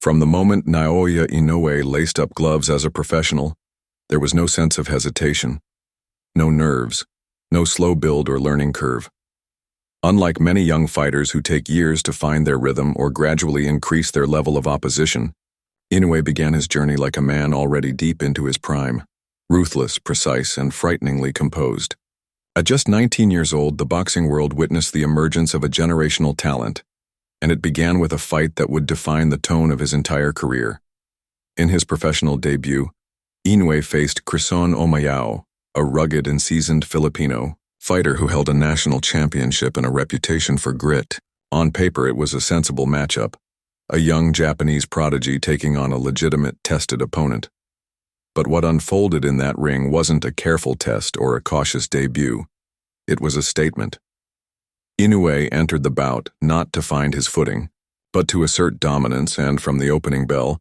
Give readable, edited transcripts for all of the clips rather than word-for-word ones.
From the moment Naoya Inoue laced up gloves as a professional, there was no sense of hesitation, no nerves, no slow build or learning curve. Unlike many young fighters who take years to find their rhythm or gradually increase their level of opposition, Inoue began his journey like a man already deep into his prime, ruthless, precise, and frighteningly composed. At just 19 years old, the boxing world witnessed the emergence of a generational talent, and it began with a fight that would define the tone of his entire career. In his professional debut, Inoue faced Crison Omayao, a rugged and seasoned Filipino fighter who held a national championship and a reputation for grit. On paper, it was a sensible matchup, a young Japanese prodigy taking on a legitimate, tested opponent. But what unfolded in that ring wasn't a careful test or a cautious debut. It was a statement. Inoue entered the bout not to find his footing, but to assert dominance, and from the opening bell,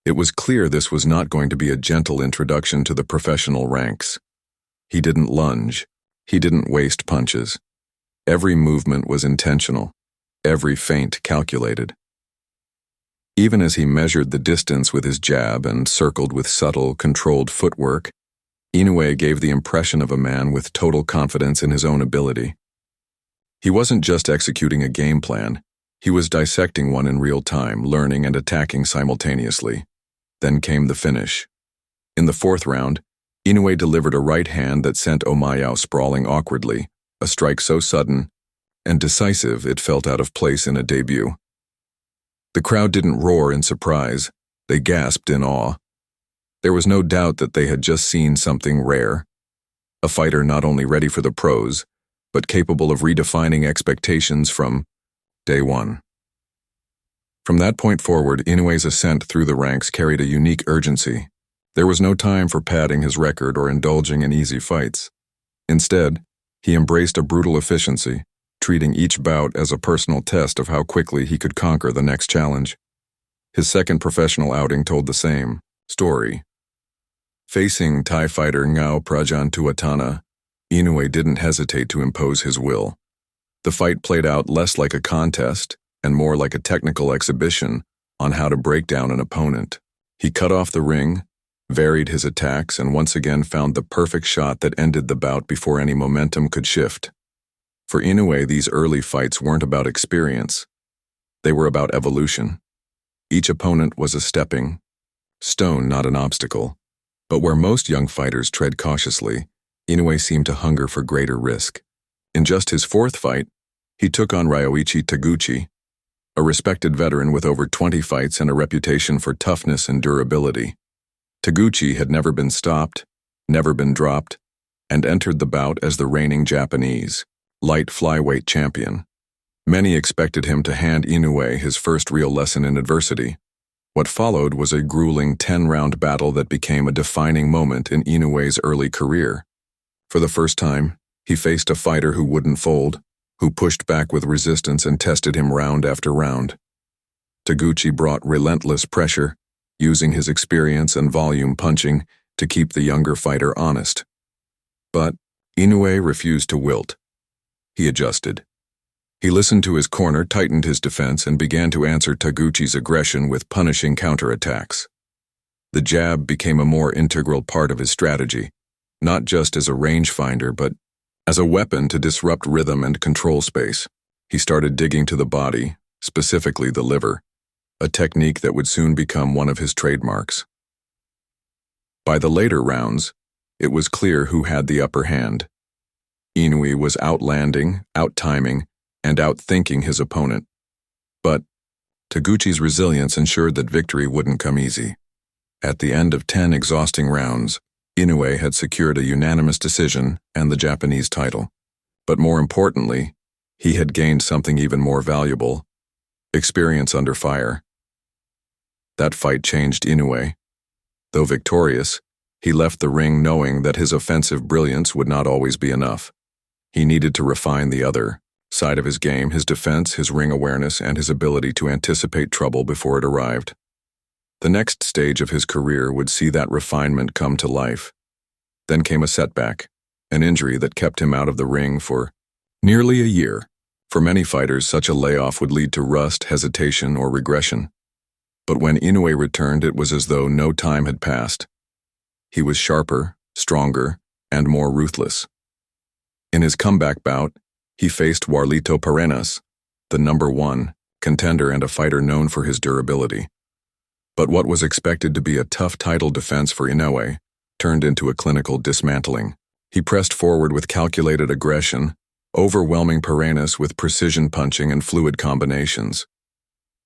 it was clear this was not going to be a gentle introduction to the professional ranks. He didn't lunge. He didn't waste punches. Every movement was intentional, every feint calculated. Even as he measured the distance with his jab and circled with subtle, controlled footwork, Inoue gave the impression of a man with total confidence in his own ability. He wasn't just executing a game plan, he was dissecting one in real time, learning and attacking simultaneously. Then came the finish. In the fourth round, Inoue delivered a right hand that sent Omayao sprawling awkwardly, a strike so sudden and decisive it felt out of place in a debut. The crowd didn't roar in surprise, they gasped in awe. There was no doubt that they had just seen something rare, a fighter not only ready for the pros, but capable of redefining expectations from day one. From that point forward, Inoue's ascent through the ranks carried a unique urgency. There was no time for padding his record or indulging in easy fights. Instead, he embraced a brutal efficiency, treating each bout as a personal test of how quickly he could conquer the next challenge. His second professional outing told the same story. Facing Thai fighter Ngao Prajantuatana, Inoue didn't hesitate to impose his will. The fight played out less like a contest and more like a technical exhibition on how to break down an opponent. He cut off the ring, varied his attacks, and once again found the perfect shot that ended the bout before any momentum could shift. For Inoue, these early fights weren't about experience. They were about evolution. Each opponent was a stepping stone, not an obstacle. But where most young fighters tread cautiously, Inoue seemed to hunger for greater risk. In just his fourth fight, he took on Ryoichi Taguchi, a respected veteran with over 20 fights and a reputation for toughness and durability. Taguchi had never been stopped, never been dropped, and entered the bout as the reigning Japanese light flyweight champion. Many expected him to hand Inoue his first real lesson in adversity. What followed was a grueling 10-round battle that became a defining moment in Inoue's early career. For the first time, he faced a fighter who wouldn't fold, who pushed back with resistance and tested him round after round. Taguchi brought relentless pressure, using his experience and volume punching to keep the younger fighter honest. But Inoue refused to wilt. He adjusted. He listened to his corner, tightened his defense, and began to answer Taguchi's aggression with punishing counterattacks. The jab became a more integral part of his strategy, not just as a rangefinder, but as a weapon to disrupt rhythm and control space. He started digging to the body, specifically the liver, a technique that would soon become one of his trademarks. By the later rounds, it was clear who had the upper hand. Inoue was outlanding, out-timing, and outthinking his opponent. But Taguchi's resilience ensured that victory wouldn't come easy. At the end of 10 exhausting rounds, Inoue had secured a unanimous decision and the Japanese title. But more importantly, he had gained something even more valuable: experience under fire. That fight changed Inoue. Though victorious, he left the ring knowing that his offensive brilliance would not always be enough. He needed to refine the other side of his game: his defense, his ring awareness, and his ability to anticipate trouble before it arrived. The next stage of his career would see that refinement come to life. Then came a setback, an injury that kept him out of the ring for nearly a year. For many fighters, such a layoff would lead to rust, hesitation, or regression. But when Inoue returned, it was as though no time had passed. He was sharper, stronger, and more ruthless. In his comeback bout, he faced Warlito Parenas, the #1 contender and a fighter known for his durability. But what was expected to be a tough title defense for Inoue turned into a clinical dismantling. He pressed forward with calculated aggression, overwhelming Parenas with precision punching and fluid combinations.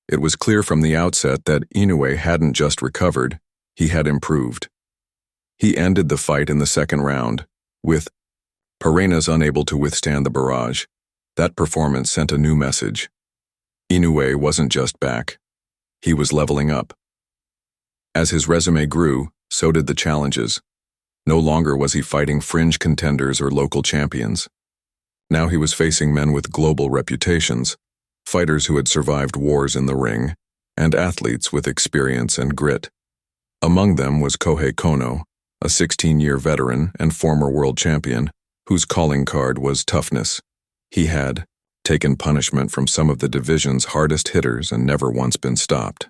It was clear from the outset that Inoue hadn't just recovered, he had improved. He ended the fight in the second round, with Parenas unable to withstand the barrage. That performance sent a new message. Inoue wasn't just back. He was leveling up. As his resume grew, so did the challenges. No longer was he fighting fringe contenders or local champions. Now he was facing men with global reputations, fighters who had survived wars in the ring, and athletes with experience and grit. Among them was Kohei Kono, a 16-year veteran and former world champion, whose calling card was toughness. He had taken punishment from some of the division's hardest hitters and never once been stopped.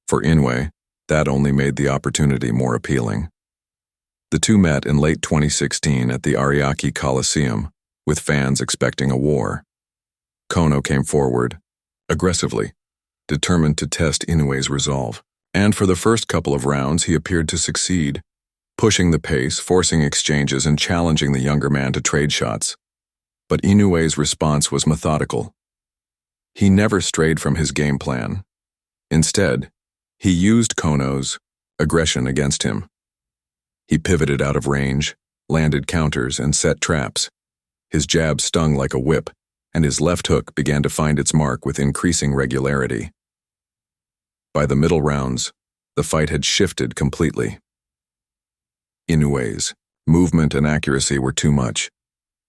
For Inoue, that only made the opportunity more appealing. The two met in late 2016 at the Ariake Coliseum, with fans expecting a war. Kono came forward, aggressively, determined to test Inoue's resolve. And for the first couple of rounds, he appeared to succeed, pushing the pace, forcing exchanges, and challenging the younger man to trade shots. But Inoue's response was methodical. He never strayed from his game plan. Instead, he used Kono's aggression against him. He pivoted out of range, landed counters, and set traps. His jab stung like a whip, and his left hook began to find its mark with increasing regularity. By the middle rounds, the fight had shifted completely. Inoue's movement and accuracy were too much.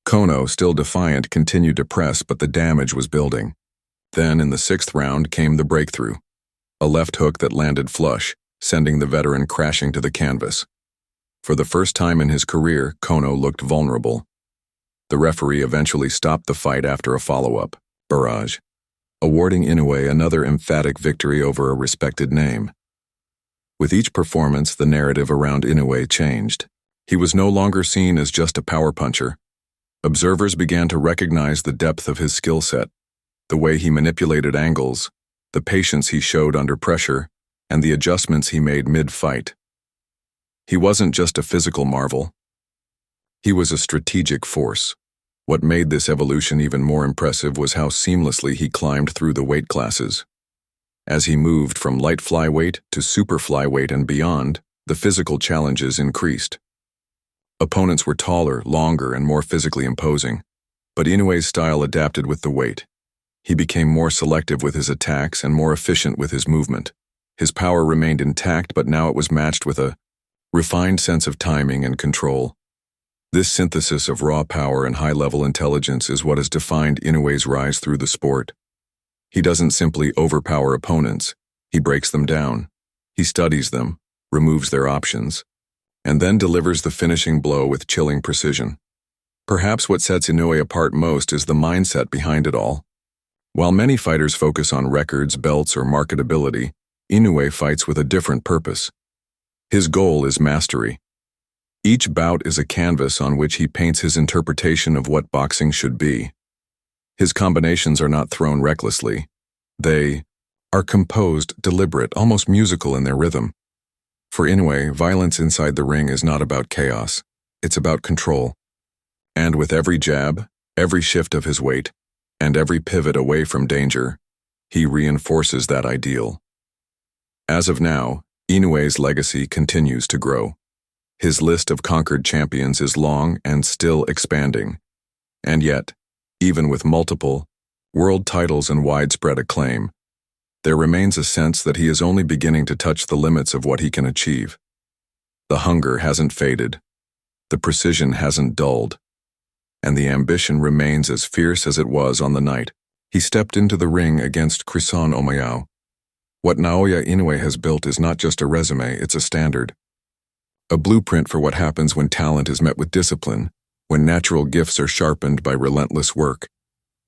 Kono, still defiant, continued to press, but the damage was building. Then, in the 6th round, came the breakthrough. A left hook that landed flush, sending the veteran crashing to the canvas. For the first time in his career, Kono looked vulnerable. The referee eventually stopped the fight after a follow-up barrage, awarding Inoue another emphatic victory over a respected name. With each performance, the narrative around Inoue changed. He was no longer seen as just a power puncher. Observers began to recognize the depth of his skill set, the way he manipulated angles, the patience he showed under pressure, and the adjustments he made mid-fight. He wasn't just a physical marvel. He was a strategic force. What made this evolution even more impressive was how seamlessly he climbed through the weight classes. As he moved from light flyweight to super flyweight and beyond, the physical challenges increased. Opponents were taller, longer, and more physically imposing, but Inoue's style adapted with the weight. He became more selective with his attacks and more efficient with his movement. His power remained intact, but now it was matched with a refined sense of timing and control. This synthesis of raw power and high-level intelligence is what has defined Inoue's rise through the sport. He doesn't simply overpower opponents, he breaks them down. He studies them, removes their options, and then delivers the finishing blow with chilling precision. Perhaps what sets Inoue apart most is the mindset behind it all. While many fighters focus on records, belts, or marketability, Inoue fights with a different purpose. His goal is mastery. Each bout is a canvas on which he paints his interpretation of what boxing should be. His combinations are not thrown recklessly. They are composed, deliberate, almost musical in their rhythm. For Inoue, violence inside the ring is not about chaos. It's about control. And with every jab, every shift of his weight, and every pivot away from danger, he reinforces that ideal. As of now, Inoue's legacy continues to grow. His list of conquered champions is long and still expanding. And yet, even with multiple world titles and widespread acclaim, there remains a sense that he is only beginning to touch the limits of what he can achieve. The hunger hasn't faded, the precision hasn't dulled, and the ambition remains as fierce as it was on the night he stepped into the ring against Chrison Omayao. What Naoya Inoue has built is not just a resume, it's a standard. A blueprint for what happens when talent is met with discipline, when natural gifts are sharpened by relentless work.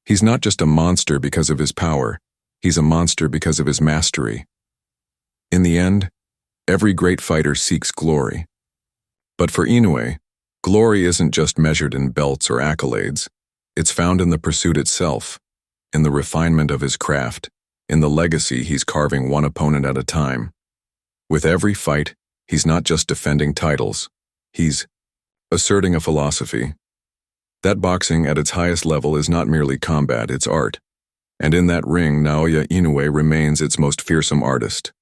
He's not just a monster because of his power, he's a monster because of his mastery. In the end, every great fighter seeks glory. But for Inoue, glory isn't just measured in belts or accolades. It's found in the pursuit itself, in the refinement of his craft, in the legacy he's carving one opponent at a time. With every fight, he's not just defending titles. He's asserting a philosophy. That boxing at its highest level is not merely combat, it's art. And in that ring, Naoya Inoue remains its most fearsome artist.